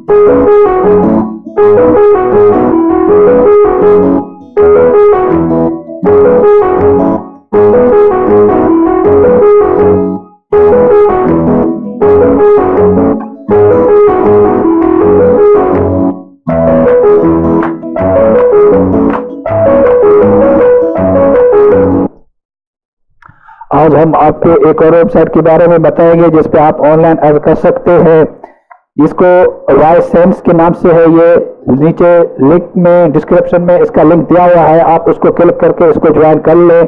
आज हम आपको एक और वेबसाइट के बारे में बताएंगे जिस पे आप ऑनलाइन अर्न कर सकते हैं, जिसको वाईसेंस के नाम से है। ये नीचे लिंक में डिस्क्रिप्शन में इसका लिंक दिया हुआ है, आप उसको क्लिक करके इसको ज्वाइन कर लें।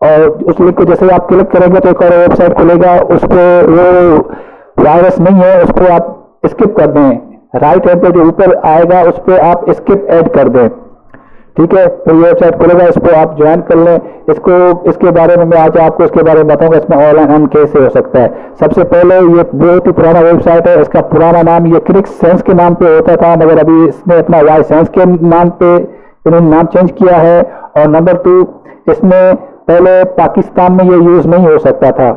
और उस लिंक को जैसे आप क्लिक करेंगे तो एक और वेबसाइट खुलेगा, उस पर वो वायरस नहीं है, उसको आप स्किप कर दें। राइट हैंड पे जो ऊपर आएगा उस पर आप स्किप ऐड कर दें, ठीक है। तो ये वेबसाइट खुलेगा, इसको आप ज्वाइन कर लें। इसके बारे में मैं आज आपको इसके बारे में बताऊंगा, इसमें ऑनलाइन अर्न कैसे हो सकता है। सबसे पहले ये बहुत ही पुराना वेबसाइट है, इसका पुराना नाम ये क्रिकसेंस के नाम पे होता था, मगर अभी इसने अपना वाईसेंस के नाम पे इन्होंने नाम चेंज किया है। और नंबर 2, इसमें पहले पाकिस्तान में ये यूज नहीं हो सकता था,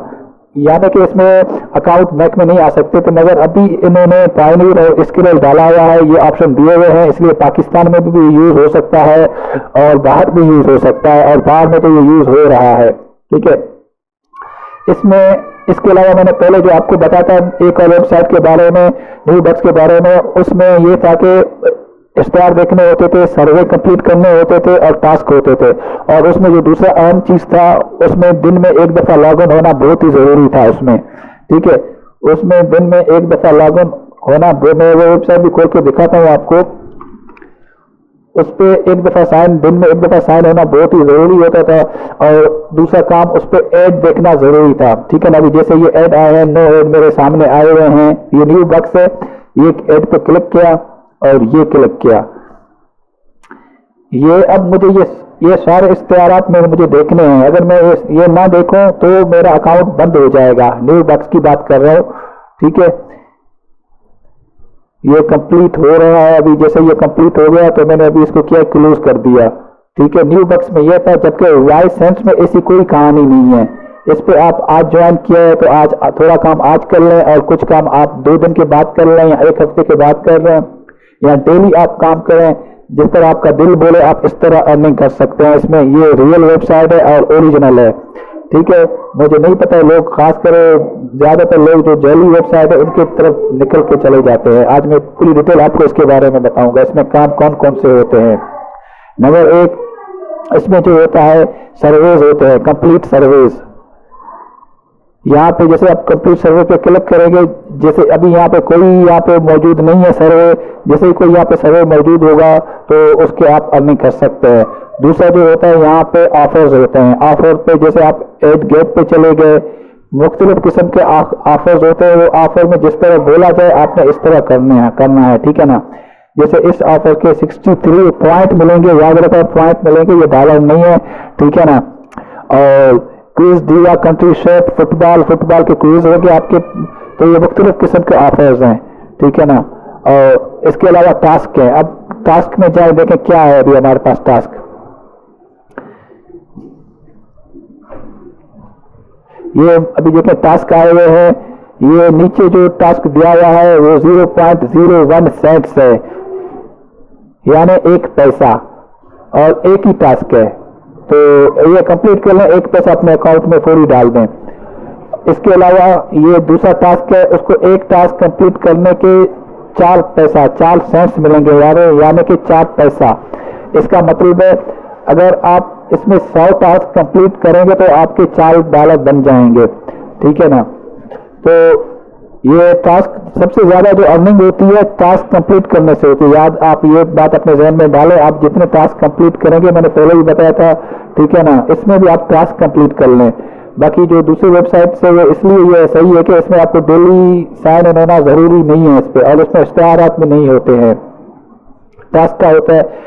यानी कि इसमें अकाउंट बैंक में नहीं आ सकते थे, मगर अभी इन्होंने पायनियर और स्किल डाला हुआ है, ये ऑप्शन दिए हुए हैं, इसलिए पाकिस्तान में भी यूज हो सकता है और बाहर भी यूज हो सकता है, और बाहर में तो ये यूज हो रहा है, ठीक है। इसमें इसके अलावा मैंने पहले जो आपको बताया था एक और वेबसाइट के बारे में, न्यू बक्स के बारे में, उसमें ये था कि स्टार देखने होते थे, सर्वे कंप्लीट करने होते थे और टास्क होते थे। और उसमें जो दूसरा अहम चीज था, उसमें दिन में एक दफा लॉग इन होना बहुत ही जरूरी था उसमें, ठीक है। उसमें दिन में एक दफा लॉग इन होना, मैं वो वेबसाइट भी खोल के दिखाता हूँ आपको। उस पर एक दफा दिन में एक दफा साइन होना बहुत ही जरूरी होता था। और दूसरा काम, उस पर एड देखना जरूरी था, ठीक है ना। अभी जैसे ये एड आए हैं, नो एड मेरे सामने आए हुए हैं, ये न्यू बक्स है, ये एड पे क्लिक किया और ये क्लिक किया, ये अब मुझे ये सारे इश्तेहारात में मुझे देखने हैं। अगर मैं ये ना देखूं तो मेरा अकाउंट बंद हो जाएगा। न्यू बक्स की बात कर रहा हूं, ठीक है। ये कंप्लीट हो रहा है, अभी जैसे ये कंप्लीट हो गया तो मैंने अभी इसको क्या क्लोज कर दिया, ठीक है। न्यू बक्स में ये था, जबकि वाईसेंस में ऐसी कोई कहानी नहीं है। इस पे आप आज ज्वाइन किया है तो आज थोड़ा काम आज कर लें और कुछ काम आप 2 दिन के बाद कर लें या 1 हफ्ते के बाद कर लें, या डेली आप काम करें, जिस तरह आपका दिल बोले आप इस तरह अर्निंग कर सकते हैं। इसमें ये रियल वेबसाइट है और ओरिजिनल है, ठीक है। मुझे नहीं पता, लोग खासकर ज्यादातर लोग जो जैली वेबसाइट है उनके तरफ निकल के चले जाते हैं। आज मैं पूरी डिटेल आपको इसके बारे में बताऊंगा, इसमें काम कौन कौन से होते हैं। नंबर 1, इसमें जो होता है सर्वेज होते हैं, कंप्लीट सर्वेज। यहाँ पे जैसे आप कंप्लीट सर्वे पे क्लिक करेंगे, जैसे अभी यहाँ पे कोई यहाँ पे मौजूद नहीं है सर्वे, जैसे ही कोई यहाँ पे सर्वे मौजूद होगा तो उसके आप अर्निंग कर सकते हैं। दूसरा जो होता है यहाँ पे ऑफर्स होते हैं, ऑफर पे जैसे आप एड गेट पे चले गए, मुख्तलिफ किस्म के ऑफर्स होते हैं। वो ऑफर में जिस तरह बोला जाए आपने इस तरह करना है, ठीक है ना। जैसे इस ऑफर के 63 पॉइंट मिलेंगे, याद रखो पॉइंट मिलेंगे, ये डॉलर नहीं है, ठीक है ना। और क्विज दिया, कंट्री शेप, फुटबॉल के क्विज हो गए आपके, तो ये मुख्तलिफ किस्म के ऑफर्स हैं, ठीक है ना। और इसके अलावा टास्क है। अब टास्क में जाए देखें क्या है अभी हमारे पास टास्क। ये अभी देखें टास्क आए हुए हैं, ये नीचे जो टास्क दिया हुआ है वो 0.01 सेंट्स है, यानी 1 पैसा, और एक ही टास्क है। तो ये कंप्लीट कर लें, 1 पैसा अपने अकाउंट में फौरी डाल दें। इसके अलावा ये दूसरा टास्क है, उसको एक टास्क कंप्लीट करने के 4 पैसा 4 सेंट्स मिलेंगे, यानी कि 4 पैसा। इसका मतलब है अगर आप इसमें 100 टास्क कंप्लीट करेंगे तो आपके $4 बन जाएंगे, ठीक है ना। तो ये टास्क सबसे ज्यादा जो अर्निंग होती है टास्क कंप्लीट करने से होती है। याद आप ये बात अपने जहन में डालें, आप जितने टास्क कंप्लीट करेंगे, मैंने पहले भी बताया था, ठीक है ना, इसमें भी आप टास्क कंप्लीट कर लें। बाकी जो दूसरी वेबसाइट से वो इसलिए ये सही है कि इसमें आपको डेली साइन इन होना जरूरी नहीं है इस पर, और इसमें इश्तेहारात भी नहीं होते हैं। टास्क का होता है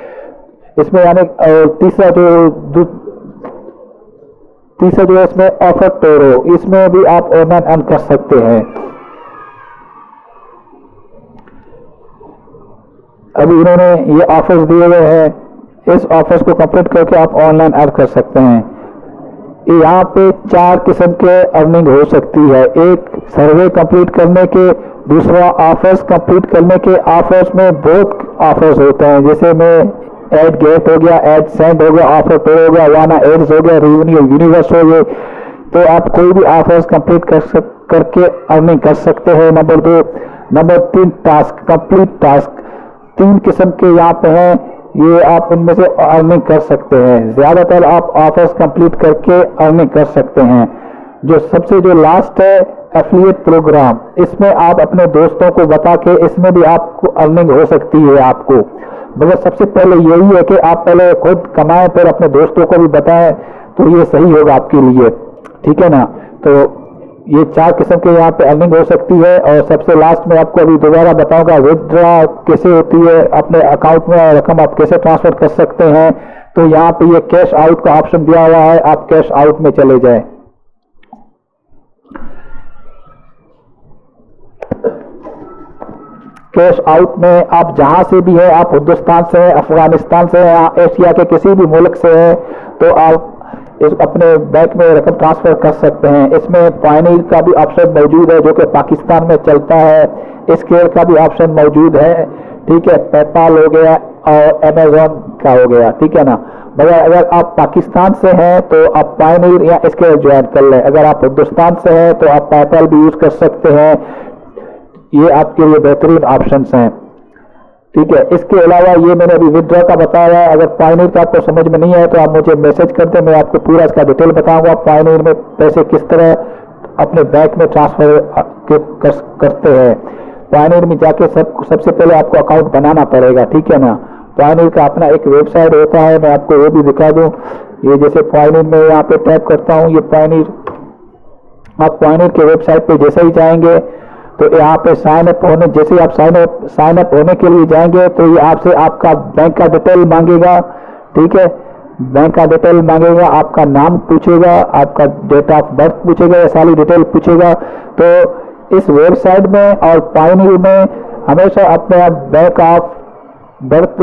इसमें, यानी तीसरा जो है इसमें ऑफर टोरो, इसमें भी आप ऑनलाइन अर्न कर सकते हैं। अभी इन्होंने ये ऑफर्स दिए हुए हैं, इस ऑफर्स को कंप्लीट करके आप ऑनलाइन अर्न कर सकते हैं। यहाँ पे 4 किस्म के अर्निंग हो सकती है। एक सर्वे कंप्लीट करने के, दूसरा ऑफर्स कंप्लीट करने के ऑफर्स में बहुत ऑफर्स होते हैं, जैसे में एड गेट हो गया, एड सेंड हो गया, ऑफर पे हो गया, वाना एड्स हो गया, रेवेन्यू यूनिवर्स हो गए। तो आप कोई भी ऑफर्स कंप्लीट करके अर्निंग कर सकते हैं। Number 2, number 3 task, complete task 3 किस्म के यहाँ पे हैं, ये आप इनमें से अर्निंग कर सकते हैं। ज्यादातर आप ऑफर्स कंप्लीट करके अर्निंग कर सकते हैं। जो सबसे जो लास्ट है एफिलिएट प्रोग्राम, इसमें आप अपने दोस्तों को बता के इसमें भी आपको अर्निंग हो सकती है आपको, मगर सबसे पहले यही है कि आप पहले खुद कमाएं फिर अपने दोस्तों को भी बताएं, तो ये सही होगा आपके लिए, ठीक है ना। तो ये 4 किस्म के यहाँ पे अर्निंग हो सकती है। और सबसे लास्ट में आपको अभी दोबारा बताऊंगा विथड्रॉ कैसे होती है, अपने अकाउंट में रकम आप कैसे ट्रांसफर कर सकते हैं। तो यहाँ पे ये कैश आउट का ऑप्शन दिया हुआ है, आप कैश आउट में चले जाएं। कैश आउट में आप जहां से भी है, आप हिंदुस्तान से हैं, अफगानिस्तान से हैं, एशिया के किसी भी मुल्क से हैं, तो आप इस अपने बैंक में रकम ट्रांसफर कर सकते हैं। इसमें पायनीर का भी ऑप्शन मौजूद है जो कि पाकिस्तान में चलता है, स्केल का भी ऑप्शन मौजूद है, ठीक है, पेपाल हो गया और अमेजोन का हो गया, ठीक है ना। मगर अगर आप पाकिस्तान से हैं तो आप पायनीर या स्केल ज्वाइन कर लें। अगर आप हिंदुस्तान से हैं तो आप पेपाल भी यूज कर सकते हैं, ये आपके लिए बेहतरीन ऑप्शंस हैं, ठीक है। इसके अलावा ये मैंने अभी विथड्रॉ का बताया है, अगर पायनीर का आपको समझ में नहीं आया तो आप मुझे मैसेज कर दें, मैं आपको पूरा इसका डिटेल बताऊंगा पायनीर में पैसे किस तरह अपने बैंक में ट्रांसफर करते हैं। पायनीर में जाके सबसे पहले आपको अकाउंट बनाना पड़ेगा, ठीक है ना। पायनीर का अपना एक वेबसाइट होता है, मैं आपको वो भी दिखा दूं। ये जैसे पायनीर में यहाँ पे टैप करता हूँ, ये पायनीर, आप पायनीर के वेबसाइट पे जैसे ही जाएंगे तो यहाँ पे साइन अप होने, जैसे आप साइन अप होने के लिए जाएंगे तो ये आपसे आपका बैंक का डिटेल मांगेगा, ठीक है, बैंक का डिटेल मांगेगा, आपका नाम पूछेगा, आपका डेट ऑफ बर्थ पूछेगा, ये सारी डिटेल पूछेगा। तो इस वेबसाइट में और पायनीर में हमेशा अपने bank of birth,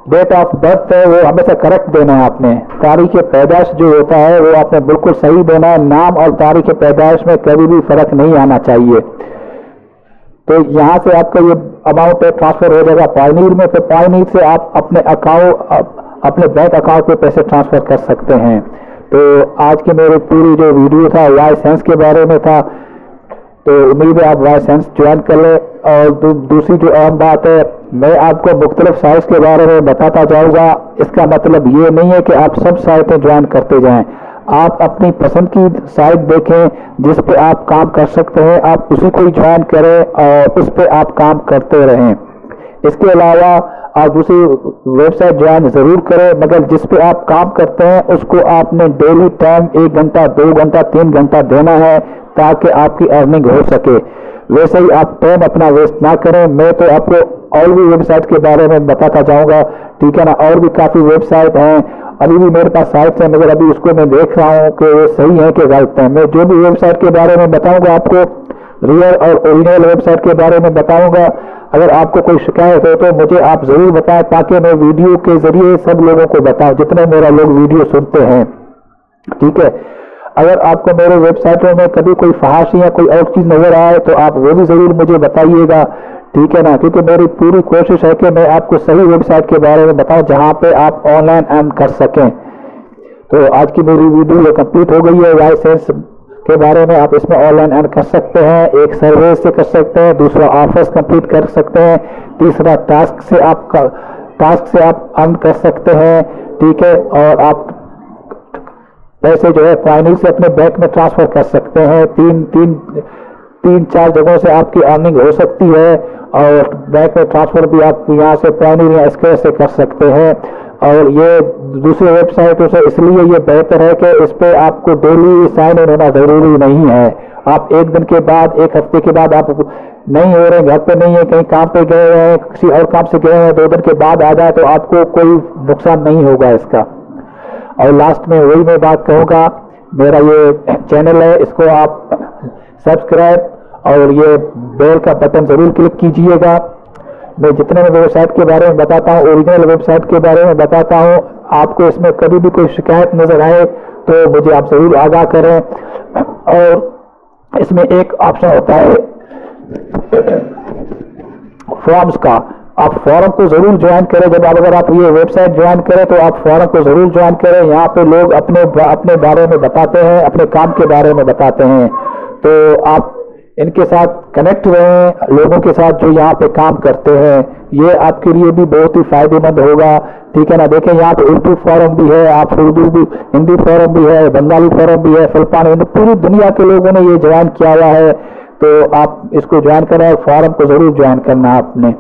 date of birth है वो हमेशा करेक्ट देना है आपने। तारीख पैदाइश जो होता है वो आपने बिल्कुल सही देना है, नाम और तारीख पैदाइश में कभी भी फर्क नहीं आना चाहिए। तो यहाँ से आपका ये अमाउंट ट्रांसफर हो जाएगा पायनीर में, फिर पायनीर से आप अपने अपने बैंक अकाउंट पे पैसे ट्रांसफर कर सकते हैं। तो आज की मेरी पूरी जो वीडियो था वाई सेंस के बारे में था, तो उम्मीद है आप वाई सेंस ज्वाइन कर ले। और दूसरी जो अहम बात है, मैं आपको मुख्तलिफ साइट्स के बारे में बताता जाऊँगा, इसका मतलब ये नहीं है कि आप सब साइटें ज्वाइन करते जाएँ। आप अपनी पसंद की साइट देखें जिस पे आप काम कर सकते हैं, आप उसी को ही ज्वाइन करें और उस पे आप काम करते रहें। इसके अलावा आप दूसरी वेबसाइट ज्वाइन ज़रूर करें, मगर जिस पे आप काम करते हैं उसको आपने डेली टाइम 1 घंटा, 2 घंटा, 3 घंटा देना है ताकि आपकी अर्निंग हो सके। वैसे ही आप टाइम अपना वेस्ट ना करें। मैं तो आपको और भी वेबसाइट के बारे में बताता जाऊँगा, ठीक है ना। और भी काफ़ी वेबसाइट हैं, अभी भी मेरे पास साइट्स हैं, मगर अभी उसको मैं देख रहा हूँ कि वो सही है कि गलत है। मैं जो भी वेबसाइट के बारे में बताऊंगा आपको रियल और ओरिजिनल वेबसाइट के बारे में बताऊंगा। अगर आपको कोई शिकायत हो तो मुझे आप जरूर बताएं ताकि मैं वीडियो के जरिए सब लोगों को बताऊं जितने मेरा लोग वीडियो सुनते हैं, ठीक है। अगर आपको मेरे वेबसाइटों में कभी कोई फहाशी या कोई और चीज़ नजर आए तो आप वो भी जरूर मुझे बताइएगा, ठीक है ना, क्योंकि मेरी पूरी कोशिश है कि मैं आपको सही वेबसाइट के बारे में बताऊं जहां पे आप ऑनलाइन अर्न कर सकें। तो आज की मेरी वीडियो कंप्लीट हो गई है। वाई सेंस के बारे में आप इसमें ऑनलाइन अर्न कर सकते हैं, एक सर्वे से कर सकते हैं, दूसरा ऑफर्स कंप्लीट कर सकते हैं, तीसरा टास्क से आप अर्न कर सकते हैं, ठीक है। और आप पैसे जो है पायनीर से अपने बैंक में ट्रांसफर कर सकते हैं। तीन चार जगहों से आपकी अर्निंग हो सकती है और बैंक में ट्रांसफर भी आप यहाँ से पायनीर या स्क्वायर से कर सकते हैं। और ये दूसरे वेबसाइटों से इसलिए ये बेहतर है कि इस पे आपको डेली साइन इन होना जरूरी नहीं है। आप एक दिन के बाद, एक हफ्ते के बाद आप नहीं हो रहे, घर पे नहीं है, कहीं काम पे गए हैं, किसी और काम से गए हैं, 2 दिन के बाद आ जाए तो आपको कोई नुकसान नहीं होगा इसका। और लास्ट में वही मैं बात कहूँगा, मेरा ये चैनल है, इसको आप सब्सक्राइब और ये बेल का बटन जरूर क्लिक कीजिएगा। मैं जितने मैं वेबसाइट के बारे में बताता हूँ, ओरिजिनल वेबसाइट के बारे में बताता हूँ, आपको इसमें कभी भी कोई शिकायत नजर आए तो मुझे आप जरूर आगाह करें। और इसमें एक ऑप्शन होता है फॉर्म्स का, आप फॉरम को जरूर ज्वाइन करें। जब अगर आप ये वेबसाइट ज्वाइन करें तो आप फॉरम को जरूर ज्वाइन करें। यहाँ पे लोग अपने बारे में बताते हैं, अपने काम के बारे में बताते हैं, तो आप इनके साथ कनेक्ट रहें, लोगों के साथ जो यहाँ पे काम करते हैं, ये आपके लिए भी बहुत ही फायदेमंद होगा। ठीक है ना। देखें यहाँ पे उर्दू फॉरम भी है, आप उर्दू भी, हिंदी फॉरम भी है, बंगाली फॉरम भी है, फिलिपानी, पूरी दुनिया के लोगों ने ये ज्वाइन किया हुआ है, तो आप इसको ज्वाइन करें और फॉरम को जरूर ज्वाइन करना आपने।